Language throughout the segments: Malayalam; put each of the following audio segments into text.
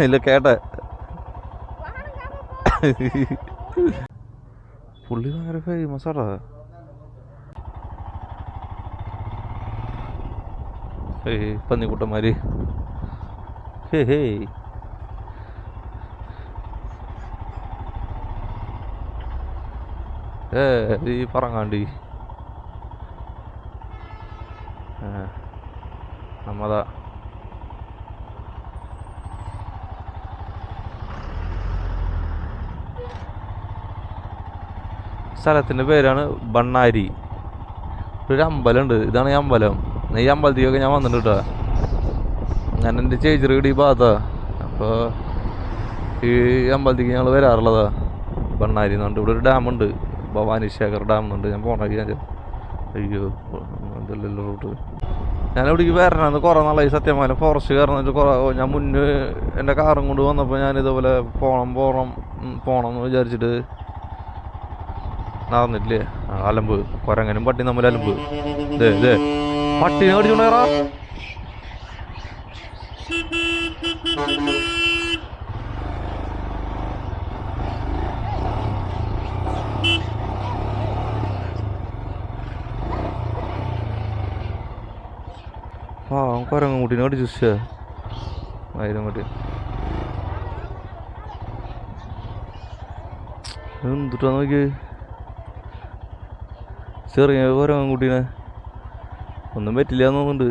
ഇല്ല കേട്ടെ. പുള്ളി ഭയങ്കര ഫേമസ് ആടാ. പന്നിക്കുട്ടന്മാര്. ഹേ ഹേ ഈ പറങ്ങാണ്ടി നമ്മതാ സ്ഥലത്തിൻ്റെ പേരാണ് ബണ്ണാരി. ഒരു അമ്പലമുണ്ട്. ഇതാണ് ഈ അമ്പലം. ഈ അമ്പലത്തിലൊക്കെ ഞാൻ വന്നിട്ട് കേട്ടോ. ഞാൻ എൻ്റെ ചേച്ചി വീട് ഈ ഭാഗത്താ. അപ്പോൾ ഈ അമ്പലത്തേക്ക് ഞങ്ങൾ വരാറുള്ളതാ. ബണ്ണാരി എന്ന് പറഞ്ഞിട്ട് ഇവിടെ ഒരു ഡാമുണ്ട്, ഭവാനി ശേഖർ ഡാം എന്നുണ്ട്. ഞാൻ പോണ ഞാൻ അയ്യോ ഇതല്ലല്ലോ റൂട്ട്. ഞാൻ ഇവിടേക്ക് വരണമെന്ന് കുറേ നാളായി. സത്യമാല ഫോറസ്റ്റ് കയറുന്നിട്ട് കുറേ ഞാൻ മുന്നേ എൻ്റെ കാറും കൊണ്ട് വന്നപ്പോൾ ഞാൻ ഇതേപോലെ പോകണം എന്ന് വിചാരിച്ചിട്ട് നടന്നിട്ടില്ലേ. അലമ്പ് കുരങ്ങനും പട്ടി തമ്മിൽ അലമ്പ്. ഇതേ പട്ടിനെ കടിച്ചോണ്ടേറാ. കുരങ്ങൻ കുട്ടീനെ കടിച്ചു. ആയിരം കുട്ടി എന്തിട്ടാ നോക്കി. ചെറിയ കുരങ്ങൻ കുട്ടീനെ ഒന്നും പറ്റില്ല എന്ന് തോന്നുന്നുണ്ട്.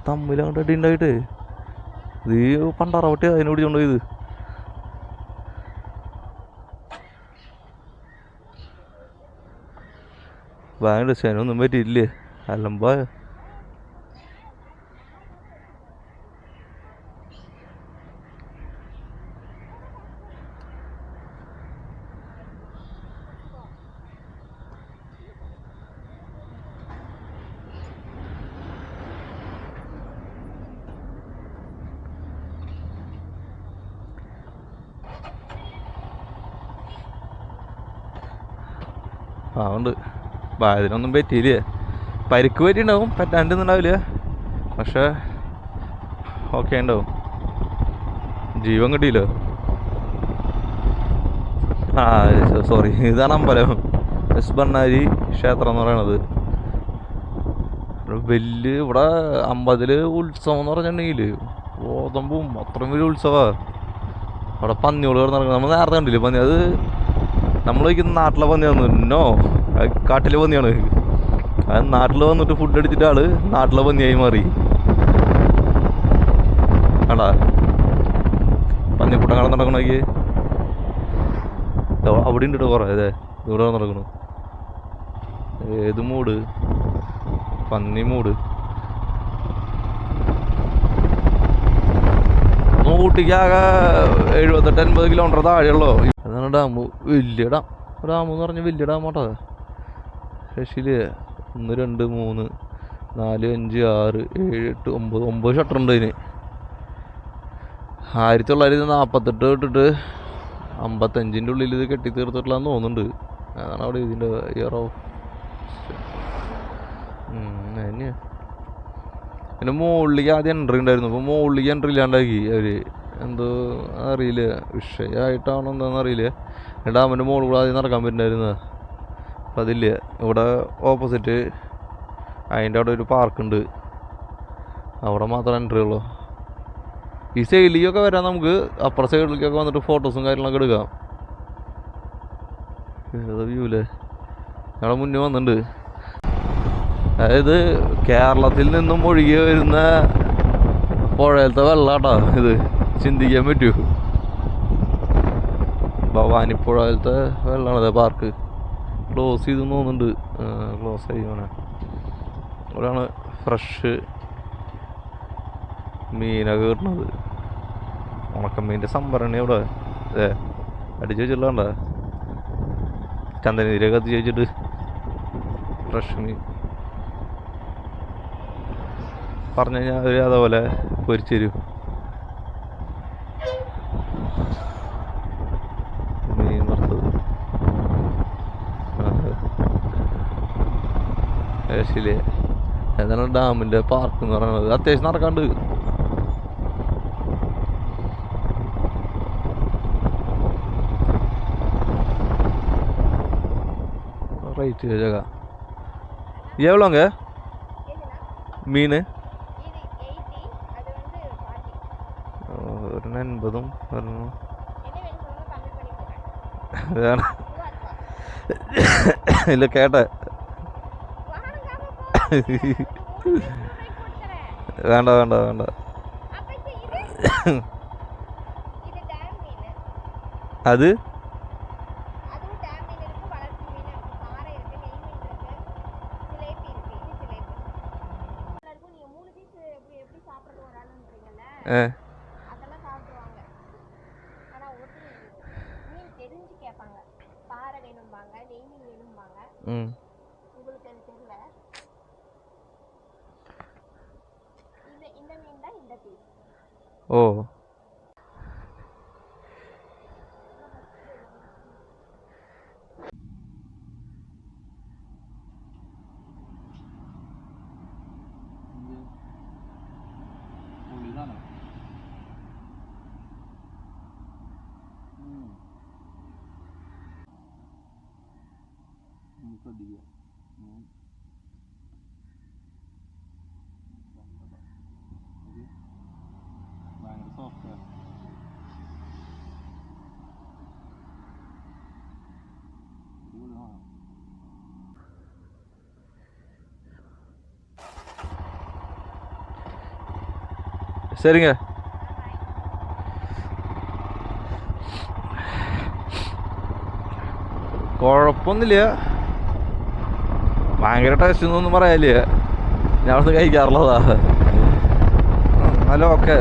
തമ്മിലങ്ങോട്ട് അടി ഉണ്ടായിട്ട് ഇത് പണ്ടാറവട്ടെ അതിനെ പിടിച്ചോണ്ടോയത്. ഭയങ്കര ശനൊന്നും പറ്റിയില്ലേ. അലമ്പാ. ഉണ്ട്. ഇതിനൊന്നും പറ്റിയില്ലേ. പരിക്ക് പറ്റിയിട്ടുണ്ടാവും, പറ്റാണ്ടൊന്നുണ്ടാവില്ല. പക്ഷേ ഓക്കെ ഉണ്ടാവും. ജീവൻ കിട്ടിയില്ലോ. സോറി, ഇതാണ് അമ്പലം. എസ് ബണ്ണാരി ക്ഷേത്രം എന്ന് പറയണത്. വലിയ ഇവിടെ അമ്പതില് ഉത്സവം എന്ന് പറഞ്ഞിട്ടുണ്ടെങ്കിൽ ഓതമ്പും അത്രയും വലിയ ഉത്സവമാണ്. അവിടെ പന്നിയോട് നടക്കുന്നത് നമ്മൾ നേരത്തെ കണ്ടില്ലേ പന്നി. അത് നമ്മൾ വയ്ക്കുന്ന നാട്ടിലെ പന്നിയാണെന്നോ കാട്ടിലെ പന്നിയാണ്. അത് നാട്ടിൽ വന്നിട്ട് ഫുഡ് അടിച്ചിട്ട് ആള് നാട്ടിലെ പന്നിയായി മാറി. ആടാ പന്നിക്കൂട്ടം കാണാൻ നടക്കണമെങ്കിൽ അവിടെ ഉണ്ട് കുറേ. അതെ ഇവിടെ നടക്കണു. ഏത് മൂട്? പന്നി മൂട്. ഊട്ടിക്കാകെ 78-80 കിലോമീറ്റർ താഴെയുള്ളൂ. അതാണ് ഡാം. വലിയ ഡാം. ഡാം എന്ന് പറഞ്ഞാൽ വലിയ ഡാമാട്ടോ. ശശിയില് 1 2 3 4 5 6 7 8 9 ഷട്ടറുണ്ട് അതിന്. 1948 തൊട്ടിട്ട് 55-ൻ്റെ ഉള്ളിൽ ഇത് കെട്ടിത്തീർത്തിട്ടില്ലാന്ന് തോന്നുന്നുണ്ട്. അതാണ് അവിടെ ഇതിൻ്റെ ഇയർ ഓഫ്. അതിന് പിന്നെ മുകളിലേക്ക് ആദ്യം എൻട്രി ഉണ്ടായിരുന്നു. അപ്പോൾ മുകളിലേക്ക് എൻട്രി ഇല്ലാണ്ടാക്കി അവർ. എന്തോ അറിയില്ല, വിഷയമായിട്ടാണോ എന്താണെന്ന് അറിയില്ല. ഡാമിൻ്റെ മുകളിൽ കൂടെ ആദ്യം നടക്കാൻ പറ്റുന്നായിരുന്നു. അപ്പം അതില്ല. ഇവിടെ ഓപ്പോസിറ്റ് അതിൻ്റെ അവിടെ ഒരു പാർക്കുണ്ട്. അവിടെ മാത്രമേ എൻട്രി ഉള്ളൂ. ഈ സൈഡിലേക്കൊക്കെ വരാൻ നമുക്ക് അപ്പുറ സൈഡിലേക്കൊക്കെ വന്നിട്ട് ഫോട്ടോസും കാര്യങ്ങളൊക്കെ എടുക്കാം. ഏതാ വ്യൂല്ലേ. ഞങ്ങളുടെ മുന്നേ വന്നിട്ടുണ്ട്. അതായത് കേരളത്തിൽ നിന്നും ഒഴുകി വരുന്ന പുഴയിലത്തെ വെള്ളാട്ടാ ഇത്. ചിന്തിക്കാൻ പറ്റൂ. ഭവാനിപ്പുഴയിലത്തെ വെള്ളമാണത്. പാർക്ക് ക്ലോസ് ചെയ്തു തോന്നുന്നുണ്ട്. ക്ലോസ് ചെയ്യുവാണ്. അവിടെയാണ് ഫ്രഷ് മീനൊക്കെ കിട്ടുന്നത്. ഉണക്കമീൻ്റെ സംഭരണി അവിടെ. അടിച്ചു വെച്ചിട്ടുള്ള ചന്ദനീരൊക്കെ കത്തിച്ച് വെച്ചിട്ട് ഫ്രഷ് മീൻ പറഞ്ഞു കഴിഞ്ഞാൽ അവർ അതേപോലെ പൊരിച്ചു തരും. മീൻ വറുത്തത് ശരിയല്ലേ. ഏതാണ് ഡാമിൻ്റെ പാർക്ക് എന്ന് പറയുന്നത്. അത്യാവശ്യം നടക്കാണ്ട്. റൈറ്റ് ജഗ എവ്വളോங்க மீன்? ஒரு 80 வரணும். வேணாம் இல்லை கேட்டேன். வேண்டாம் வேண்டாம் வேண்டாம். அது ஓ ഭയങ്കര സോഫ്റ്റ്. சரிங்க. കുഴപ്പമൊന്നുമില്ല, ഭയങ്കര ടേസ്റ്റ് ഒന്നും പറയാനില്ല. ഞാനൊന്ന് കഴിക്കാറുള്ളതാ. എന്നാലും ഓക്കെ.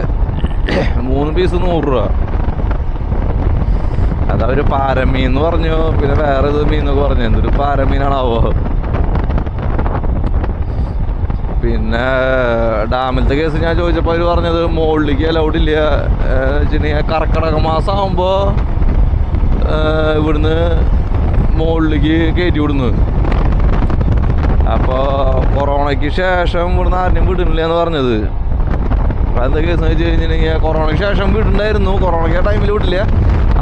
3 പീസ് 100 രൂപ. അതവർ പാരമീൻ എന്ന് പറഞ്ഞു, പിന്നെ വേറെ ഇത് മീൻ എന്നൊക്കെ പറഞ്ഞു. എന്തൊരു പാരമീനാണാവോ. പിന്നെ ഡാമിലത്തെ കേസ് ഞാൻ ചോദിച്ചപ്പോൾ അവർ പറഞ്ഞത് മുകളിലേക്ക് അലൗഡ് ഇല്ല വെച്ചിട്ടുണ്ടെങ്കിൽ കർക്കിടക മാസം ആകുമ്പോൾ ഇവിടുന്ന് മുകളിലേക്ക് കയറ്റി വിടുന്നു. അപ്പോൾ കൊറോണയ്ക്ക് ശേഷം ഇവിടുന്ന് ആരും വിടുന്നില്ല എന്ന് പറഞ്ഞത്. അപ്പോൾ എന്താ കേസ് എന്ന് വെച്ച് കഴിഞ്ഞിട്ടുണ്ടെങ്കിൽ കൊറോണയ്ക്ക് ശേഷം വിടുന്നുണ്ടായിരുന്നു. കൊറോണയ്ക്ക് ടൈമിൽ വിടില്ല,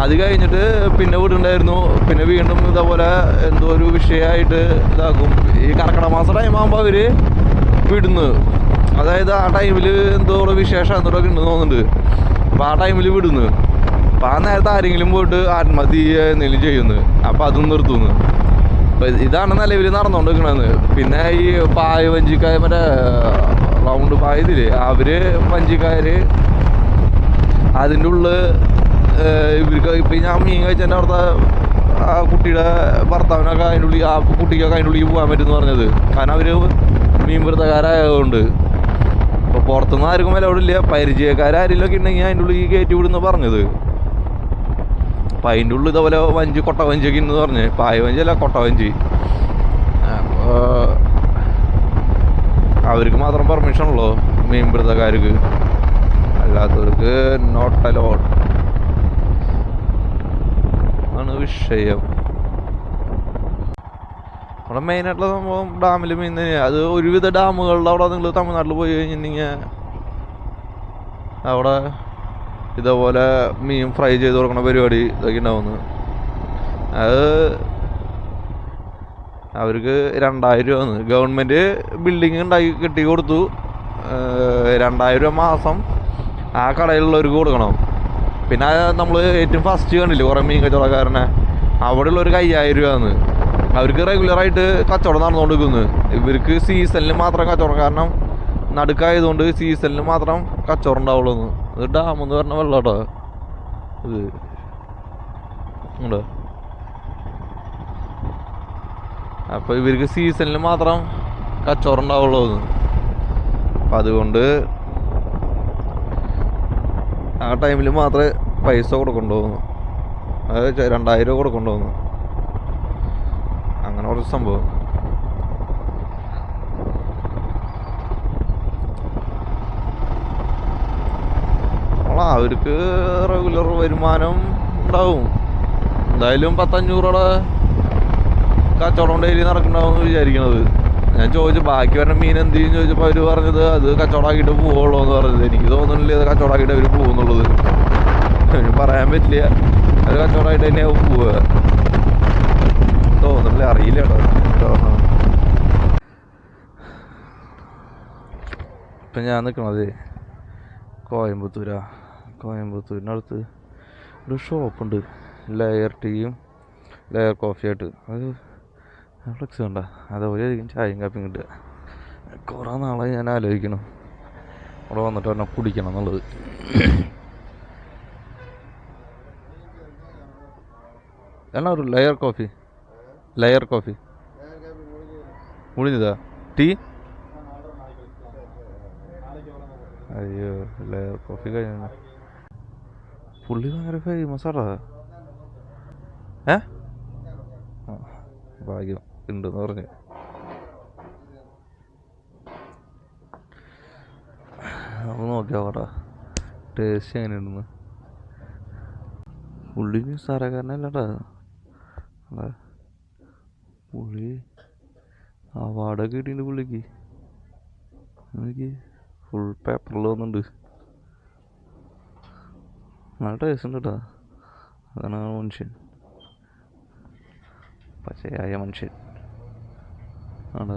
അത് കഴിഞ്ഞിട്ട് പിന്നെ വിടുന്നുണ്ടായിരുന്നു. പിന്നെ വീണ്ടും ഇതേപോലെ എന്തോ ഒരു വിഷയമായിട്ട് ഇതാക്കും. ഈ കർക്കിടക മാസം ടൈം ആകുമ്പോൾ അവർ വിടുന്നു. അതായത് ആ ടൈമിൽ എന്തോ വിശേഷം എന്തോടൊക്കെ ഉണ്ടെന്ന് തോന്നുന്നുണ്ട്. അപ്പോൾ ആ ടൈമിൽ വിടുന്നു. അപ്പോൾ ആ നേരത്തെ ആരെങ്കിലും പോയിട്ട് ആത്മഹത്യ എന്തെങ്കിലും ചെയ്യുന്നു. അപ്പോൾ അതും നിർത്തുന്നു. അപ്പോൾ ഇതാണ് നിലവിൽ നടന്നുകൊണ്ടിരിക്കണത്. പിന്നെ ഈ പായ വഞ്ചിക്കാർ മറ്റേ റൗണ്ട് പായതില്ലേ, അവർ വഞ്ചിക്കാർ അതിൻ്റെ ഉള്ളിൽ ഇവർക്ക് ഇപ്പം ഞാൻ മീൻ കഴിച്ചതിൻ്റെ അവിടുത്തെ ആ കുട്ടിയുടെ ഭർത്താവിനൊക്കെ അതിൻ്റെ ഉള്ളിൽ, ആ കുട്ടിക്കൊക്കെ അതിൻ്റെ ഉള്ളിൽ പോകാൻ പറ്റുമെന്ന് പറഞ്ഞത്. കാരണം അവർ മീൻ വൃത്തക്കാരായതുകൊണ്ട്. അപ്പോൾ പുറത്തുനിന്ന് ആർക്കും വിലവിടില്ല, പരിചയക്കാരെങ്കിലൊക്കെ ഉണ്ടെങ്കിൽ അതിൻ്റെ ഉള്ളിൽ കയറ്റി വിടുന്ന് പറഞ്ഞത്. അപ്പം അതിൻ്റെ ഉള്ളിൽ ഇതേപോലെ വഞ്ചി കൊട്ടവഞ്ചിയൊക്കെ ഉണ്ടെന്ന് പറഞ്ഞ്. പായ വഞ്ചിയല്ല, കൊട്ടവഞ്ചി. അപ്പോൾ അവർക്ക് മാത്രം പെർമിഷൻ ഉള്ളൂ, മീൻ വൃത്തക്കാർക്ക്. അല്ലാത്തവർക്ക് നോട്ട് അലൗഡ് ആണ് വിഷയം. അവിടെ മെയിനായിട്ടുള്ള സംഭവം ഡാമിൽ മീൻ തന്നെയാണ്. അത് ഒരുവിധ ഡാമുകളുടെ അവിടെ നിങ്ങൾ തമിഴ്നാട്ടിൽ പോയി കഴിഞ്ഞിട്ടുണ്ടെങ്കിൽ അവിടെ ഇതേപോലെ മീൻ ഫ്രൈ ചെയ്ത് കൊടുക്കണ പരിപാടി ഇതൊക്കെ ഉണ്ടാവുന്നത്. അത് അവർക്ക് 2000 രൂപ ഗവൺമെൻറ് ബിൽഡിങ് ഉണ്ടാക്കി കെട്ടി കൊടുത്തു. 2000 രൂപ മാസം ആ കടയിലുള്ളവർക്ക് കൊടുക്കണം. പിന്നെ നമ്മൾ ഏറ്റവും ഫസ്റ്റ് കണ്ടില്ലേ കുറേ മീൻ കച്ചവടക്കാരനെ, അവിടെയുള്ളവർക്ക് 5000 രൂപയാണ്. അവർക്ക് റെഗുലറായിട്ട് കച്ചവടം നടന്നുകൊണ്ടിരിക്കുന്നു. ഇവർക്ക് സീസണിൽ മാത്രം കച്ചവടം, കാരണം നടുക്കായതുകൊണ്ട് സീസണിൽ മാത്രം കച്ചവടം ഉണ്ടാവുള്ളൂ. ഇത് ഡാമെന്ന് പറഞ്ഞ വെള്ളം കേട്ടോ ഇത് ഉണ്ടോ. അപ്പോൾ ഇവർക്ക് സീസണിൽ മാത്രം കച്ചവടം ഉണ്ടാവുള്ളൂ. അപ്പം അതുകൊണ്ട് ആ ടൈമിൽ മാത്രമേ പൈസ കൊടുക്കണ്ടോന്ന്. അത് 2000 രൂപ കൊടുക്കണ്ടോന്ന്. അങ്ങനെ കുറച്ച് സംഭവം. അവർക്ക് റെഗുലർ വരുമാനം ഉണ്ടാവും. എന്തായാലും 500 രൂപയുടെ കച്ചവടം ഡെയിലി നടക്കണ്ടാവും എന്ന് വിചാരിക്കണത്. ഞാൻ ചോദിച്ചു ബാക്കി പറഞ്ഞ മീൻ എന്ത് ചെയ്യും ചോദിച്ചപ്പോൾ അവർ പറഞ്ഞത് അത് കച്ചവടമാക്കിയിട്ട് പോവുള്ളൂ എന്ന് പറഞ്ഞത്. എനിക്ക് തോന്നുന്നില്ല അത് കച്ചവടമാക്കിയിട്ട് അവർ പോകുന്നുള്ളത്. പറയാൻ പറ്റില്ല, അത് കച്ചവടമായിട്ട് തന്നെയാവും പോവുക തോന്നുന്നില്ല, അറിയില്ല കേട്ടോ. ഇപ്പം ഞാൻ നിൽക്കണത് കോയമ്പത്തൂരിനടുത്ത് ഒരു ഷോപ്പുണ്ട്, ലെയർ ടീയും ലെയർ കോഫിയായിട്ട്. അത് ഫ്ലെക്സ് കണ്ട അതുപോലെയായിരിക്കും ചായയും കാപ്പിയും കിട്ടുക. കുറേ നാളായി ഞാൻ ആലോചിക്കണം അവിടെ വന്നിട്ട് പറഞ്ഞാൽ കുടിക്കണം എന്നുള്ളത്. എന്നാ ഒരു ലെയർ കോഫി മുടിഞ്ഞതാ ടീ. അയ്യോ, ലെയർ കോഫി കഴിഞ്ഞ പുള്ളി ഭയങ്കര ഫേമസ് ആടാ. ഭാഗ്യം ഉണ്ടെന്ന് പറഞ്ഞ്. നമുക്ക് നോക്കിയാ ടേസ്റ്റ് എങ്ങനെയുണ്ടെന്ന്. പുള്ളി നിസ്സാരക്കാരനല്ലടാ, പുള്ളി അവാർഡൊക്കെ കിട്ടിയിട്ടുണ്ട് പുള്ളിക്ക്. എനിക്ക് ഫുൾ പേപ്പറിൽ വന്നിട്ടുണ്ട്. നല്ല ടേസ്റ്റ് ഉണ്ട് കേട്ടോ. അതാണ് മനുഷ്യൻ, പച്ചയായ മനുഷ്യൻ ആണ്.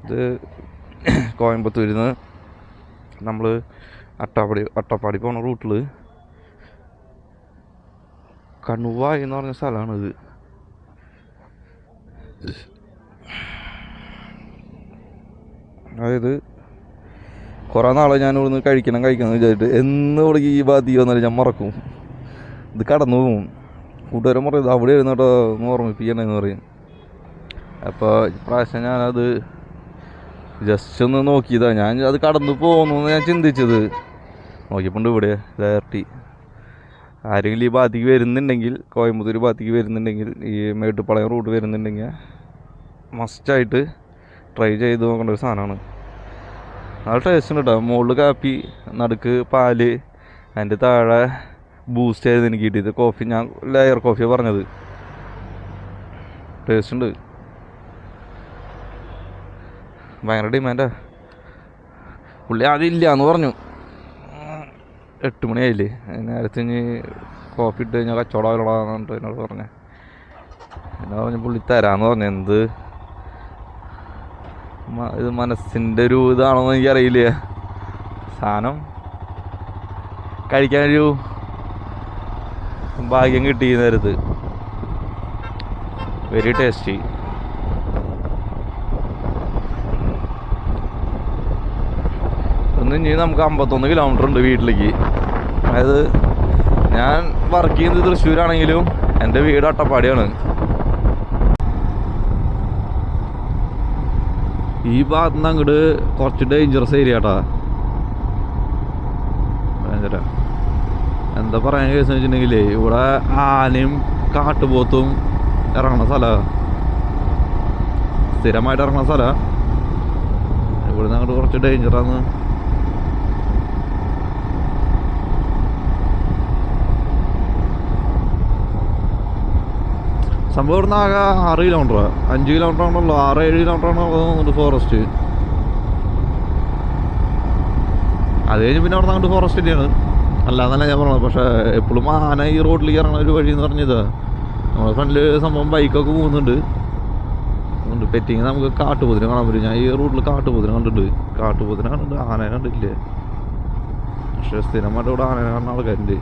ഇത് കോയമ്പത്തൂരിൽ നിന്ന് നമ്മൾ അട്ടപ്പാടി പോണ റൂട്ടിൽ കണുവായി എന്ന് പറഞ്ഞ സ്ഥലമാണിത്. അതായത് കുറേ നാളെ ഞാൻ ഇവിടുന്ന് കഴിക്കണം വിചാരിച്ചിട്ട് എന്ന് ഇവിടേക്ക് ഈ ഭാഗത്തേക്ക് വന്നാലും ഞാൻ മറക്കും. ഇത് കടന്നു പോകും. കൂട്ടുകാരൻ പറയും അവിടെ ഇരുന്നോട്ടോ ഒന്ന് ഓർമ്മിപ്പിക്കണമെന്ന് പറയും. അപ്പോൾ ഇപ്രാവശ്യം ഞാനത് ജസ്റ്റ് ഒന്ന് നോക്കിയതാണ്. ഞാൻ അത് കടന്നു പോകുന്നു ഞാൻ ചിന്തിച്ചത്. നോക്കിയപ്പോണ്ട് ഇവിടെ ഡയറക്റ്റ് ആരെങ്കിലും ഈ ഭാഗത്തേക്ക് വരുന്നുണ്ടെങ്കിൽ, കോയമ്പത്തൂർ ഭാഗത്തേക്ക് വരുന്നുണ്ടെങ്കിൽ, ഈ മേട്ടുപ്പാളയം റൂട്ട് വരുന്നുണ്ടെങ്കിൽ മസ്റ്റായിട്ട് ട്രൈ ചെയ്ത് നോക്കേണ്ട ഒരു സാധനമാണ്. നല്ല ടേസ്റ്റ് ഉണ്ട് കേട്ടോ. മുകളിൽ കാപ്പി, നടുക്ക് പാല്, അതിൻ്റെ താഴെ ബൂസ്റ്റ് ആയിരുന്നു എനിക്ക് കിട്ടിയത്. കോഫി ഞാൻ ലെയർ കോഫിയാണ് പറഞ്ഞത്. ടേസ്റ്റ് ഉണ്ട്, ഭയങ്കര ഡിമാൻഡാ. പുള്ളി ആദ്യം ഇല്ല എന്ന് പറഞ്ഞു. 8 മണിയായില്ലേ, നേരത്തെ ഇനി കോഫി ഇട്ട് കഴിഞ്ഞാൽ കച്ചവടമാകലാന്ന് പറഞ്ഞിട്ട് എന്നോട് പറഞ്ഞേ. എന്നാ പറഞ്ഞു പുള്ളി തരാമെന്ന് പറഞ്ഞു. എന്ത് ഇത് മനസ്സിൻ്റെ ഒരു ഇതാണോന്ന് എനിക്കറിയില്ല. സാധനം കഴിക്കാനൊരു ഭാഗ്യം കിട്ടി നേരത്ത്. Very tasty. ഇനി നമുക്ക് 51 കിലോമീറ്റർ ഉണ്ട് വീട്ടിലേക്ക്. അതായത് ഞാൻ വർക്ക് ചെയ്യുന്നത് തൃശ്ശൂരാണെങ്കിലും എൻ്റെ വീട് അട്ടപ്പാടിയാണ്. ഈ ഭാഗത്ത് നിന്ന് അങ്ങോട്ട് കുറച്ച് ഡേഞ്ചറസ് ഏരിയ കേട്ടാ. എന്താ പറയാൻ കേസ് വെച്ചിട്ടുണ്ടെങ്കിൽ ഇവിടെ ആനയും കാട്ടുപോത്തും ഇറങ്ങുന്ന സ്ഥലമാണ്, സ്ഥിരമായിട്ട് ഇറങ്ങുന്ന സ്ഥലമാണ്. ഇവിടുന്ന് അങ്ങോട്ട് കുറച്ച് ഡേഞ്ചറാന്ന്. സംഭവം ഇവിടുന്ന് ആകെ 6 കിലോമീറ്റർ, 5 കിലോമീറ്റർ ആണല്ലോ, 6-7 കിലോമീറ്റർ ആണോ തോന്നുന്നുണ്ട് ഫോറസ്റ്റ്. അത് കഴിഞ്ഞ് പിന്നെ അവിടെ അങ്ങോട്ട് ഫോറസ്റ്റ് തന്നെയാണ്, അല്ലാന്നല്ല ഞാൻ പറഞ്ഞത്. പക്ഷേ എപ്പോഴും ആന ഈ റോഡിലേക്ക് ഇറങ്ങുന്ന ഒരു വഴി എന്ന് പറഞ്ഞത് നമ്മുടെ ഫ്രണ്ടിൽ സംഭവം ബൈക്കൊക്കെ പോകുന്നുണ്ട്. പെറ്റിങ് നമുക്ക് കാട്ടുപോതിനെ കാണാൻ പറ്റും. ഞാൻ ഈ റൂട്ടിൽ കാട്ടുപോതിനെ കണ്ടിട്ടുണ്ട്, ആനയെ കണ്ടിട്ടില്ലേ. പക്ഷേ സ്ഥിരമായിട്ട് ഇവിടെ ആനയെ കാണുന്ന ആൾക്കാരുണ്ട്.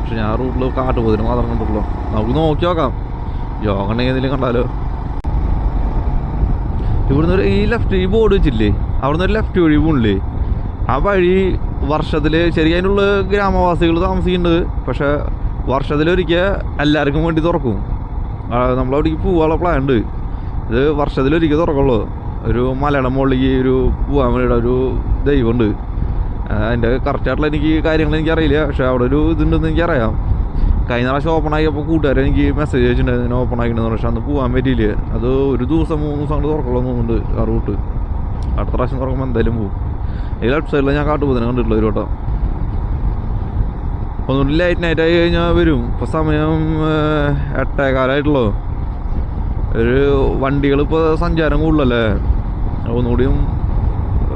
പക്ഷെ ഞാൻ റൂട്ടിൽ കാട്ടുപോതിനെ മാത്രം കണ്ടിട്ടുള്ളൂ. നമുക്ക് നോക്കി നോക്കാം, യോഗ ഉണ്ടെങ്കിൽ എന്തെങ്കിലും കണ്ടാലോ. ഇവിടുന്ന് ഈ ലെഫ്റ്റ് ഈ ബോർഡ് വെച്ചില്ലേ, അവിടുന്ന് ഒരു ലെഫ്റ്റ് വഴി പോണില്ലേ. ആ വഴി വർഷത്തിൽ ശരി അതിനുള്ള ഗ്രാമവാസികൾ താമസിക്കുന്നുണ്ട്. പക്ഷെ വർഷത്തിലൊരിക്കൽ എല്ലാവർക്കും വേണ്ടി തുറക്കും. നമ്മളവിടേക്ക് പോകാനുള്ള പ്ലാൻ ഉണ്ട്. ഇത് വർഷത്തിലൊരിക്കൽ തുറക്കുള്ളൂ. ഒരു മലയുടെ മുകളിലേക്ക് ഒരു പോകാൻ വേണ്ടിയിട്ട് ഒരു ദൈവമുണ്ട്. അതിൻ്റെ കറക്റ്റായിട്ടുള്ള എനിക്ക് കാര്യങ്ങൾ എനിക്കറിയില്ല. പക്ഷെ അവിടെ ഒരു ഇതുണ്ടെന്ന് എനിക്കറിയാം. കഴിഞ്ഞ പ്രാവശ്യം ഓപ്പൺ ആക്കിയപ്പോൾ കൂട്ടുകാരെ എനിക്ക് മെസ്സേജ് അയച്ചിട്ടുണ്ടായിരുന്നു ഓപ്പൺ ആക്കിയിട്ടുണ്ടെന്ന്. പക്ഷെ അന്ന് പോകാൻ പറ്റിയില്ല. അത് ഒരു ദിവസം 3 ദിവസം കൊണ്ട് തുറക്കുള്ളൂ തോന്നുന്നുണ്ട് ആ റൂട്ട്. അടുത്ത പ്രാവശ്യം തുറക്കുമ്പോൾ എന്തായാലും പോകും. ഈ ലെഫ്റ്റ് സൈഡിൽ ഞാൻ കാട്ടുപോതിനെ കണ്ടിട്ടുള്ള ഒരു വട്ടം. ഒന്നുകൂടി ലേറ്റ് നൈറ്റ് ആയി കഴിഞ്ഞാൽ വരും. ഇപ്പോൾ സമയം 8:15 ഒരു വണ്ടികൾ ഇപ്പോൾ സഞ്ചാരം കൂടുതലല്ലേ. ഒന്നുകൂടിയും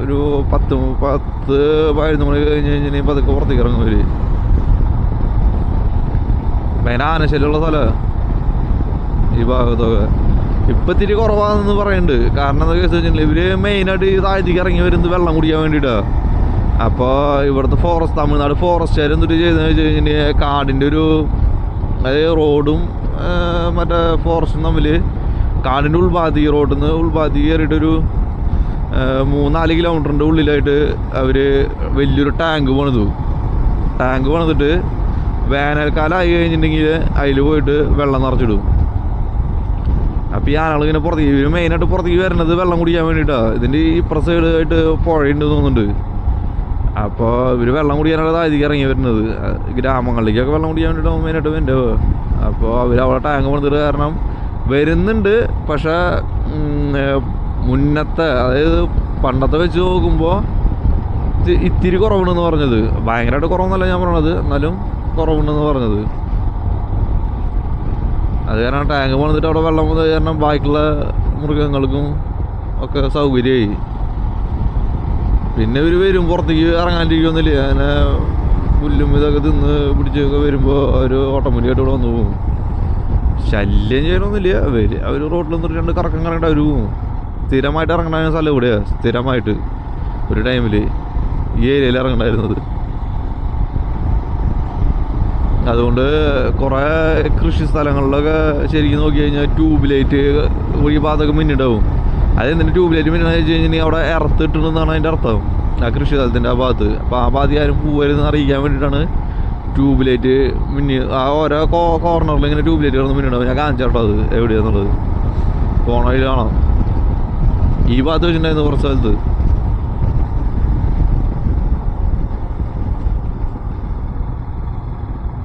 ഒരു 10-11 മണി കഴിഞ്ഞ് കഴിഞ്ഞാൽ പതുക്കെ പുറത്തേക്ക് ഇറങ്ങും അവർ. ഭയങ്കര ആനശല്യമുള്ള സ്ഥലമാണ് ഈ ഭാഗത്തൊക്കെ. ഇപ്പം ഇത്തിരി കുറവാണെന്ന് പറയുന്നുണ്ട്. കാരണം എന്താ കേസ് വെച്ചിട്ടുണ്ടെങ്കിൽ ഇവർ മെയിനായിട്ട് ഈ താഴത്തേക്ക് ഇറങ്ങി വരുന്നത് വെള്ളം കുടിക്കാൻ വേണ്ടിയിട്ടാണ്. അപ്പോൾ ഇവിടുത്തെ തമിഴ്നാട് ഫോറസ്റ്റുകാർ എന്തിട്ട് ചെയ്തെന്ന് വെച്ച് കഴിഞ്ഞാൽ കാടിൻ്റെ ഒരു, അതായത് റോഡും മറ്റേ ഫോറസ്റ്റും തമ്മിൽ കാടിൻ്റെ ഉൾഭാഗത്ത്, റോഡിൽ നിന്ന് ഉൾഭാഗത്ത് കയറിയിട്ടൊരു 3-4 കിലോമീറ്ററിൻ്റെ ഉള്ളിലായിട്ട് അവർ വലിയൊരു ടാങ്ക് പണിതിട്ട് വേനൽക്കാലം ആയി കഴിഞ്ഞിട്ടുണ്ടെങ്കിൽ അതിൽ പോയിട്ട് വെള്ളം നിറച്ചിടും. അപ്പോൾ ഈ ആളുകളിങ്ങനെ പുറത്തേക്ക്, ഇവർ മെയിനായിട്ട് പുറത്തേക്ക് വരുന്നത് വെള്ളം കുടിക്കാൻ വേണ്ടിയിട്ടാണ്. ഇതിൻ്റെ ഈ സൈഡായിട്ട് പുഴയുണ്ട് തോന്നുന്നുണ്ട്. അപ്പോൾ ഇവർ വെള്ളം കുടിക്കാനുള്ള താഴത്തേക്ക് ഇറങ്ങി വരുന്നത്. ഗ്രാമങ്ങളിലേക്കൊക്കെ വെള്ളം കുടിക്കാൻ വേണ്ടിയിട്ടാണ് മെയിനായിട്ട് വരുന്നത്. അപ്പോൾ അവർ അവിടെ ടാങ്ക് പണിതിട്ട് കാരണം വരുന്നുണ്ട്. പക്ഷേ മുന്നത്തെ, അതായത് പണ്ടത്തെ വെച്ച് നോക്കുമ്പോൾ ഇത്തിരി കുറവുണ്ടെന്ന് പറഞ്ഞത്. ഭയങ്കരമായിട്ട് കുറവെന്നല്ല ഞാൻ പറഞ്ഞത്, എന്നാലും കുറവുണ്ടെന്ന് പറഞ്ഞത്. അത് കാരണം ടാങ്ക് പണിതിട്ട് അവിടെ വെള്ളം വന്നത് കാരണം ബാക്കിയുള്ള മൃഗങ്ങൾക്കും ഒക്കെ സൗകര്യമായി. പിന്നെ ഇവർ വരും, പുറത്തേക്ക് ഇറങ്ങാണ്ടിരിക്കുന്നില്ല. അങ്ങനെ പുല്ലും ഇതൊക്കെ തിന്ന് പിടിച്ചൊക്കെ വരുമ്പോൾ അവർ ഓട്ടോമാറ്റിക്കായിട്ട് ഇവിടെ വന്നു പോകും. ശല്യം ചെയ്യണമെന്നില്ല. അവർ റോഡിൽ നിന്നിട്ട് 2 കറക്കം കറങ്ങിയിട്ട് അവർ പോകും. സ്ഥിരമായിട്ട് ഇറങ്ങണ സ്ഥലം ഇവിടെയാണ്. സ്ഥിരമായിട്ട് ഒരു ടൈമിൽ ഈ ഏരിയയിൽ ഇറങ്ങണ്ടായിരുന്നത്. അതുകൊണ്ട് കുറേ കൃഷി സ്ഥലങ്ങളിലൊക്കെ ശരിക്കും നോക്കി കഴിഞ്ഞാൽ ട്യൂബ് ലൈറ്റ് ഈ ഭാഗത്തൊക്കെ മിന്നിണ്ടാവും. അതെന്തിന് ട്യൂബ് ലൈറ്റ് മിന്നണമെന്ന് വെച്ച് കഴിഞ്ഞാൽ അവിടെ ഇറത്തിട്ടുണ്ടെന്നാണ് അതിൻ്റെ അർത്ഥം, ആ കൃഷി സ്ഥലത്തിൻ്റെ ആ ഭാഗത്ത്. അപ്പോൾ ആ ഭാഗത്ത് ആരും പോവരുതെന്ന് അറിയിക്കാൻ വേണ്ടിയിട്ടാണ് ട്യൂബ് ലൈറ്റ് ആ ഓരോ കോർണറിൽ ഇങ്ങനെ ട്യൂബ് ലൈറ്റ് കിടന്ന് മിന്നിണ്ടാവും. ഞാൻ കാണിച്ചാട്ടോ അത് എവിടെയാണെന്നുള്ളത്. പോണ വഴി കാണാം. ഈ ഭാഗത്ത് വെച്ചിട്ടുണ്ടായിരുന്നു കുറച്ച് സ്ഥലത്ത്.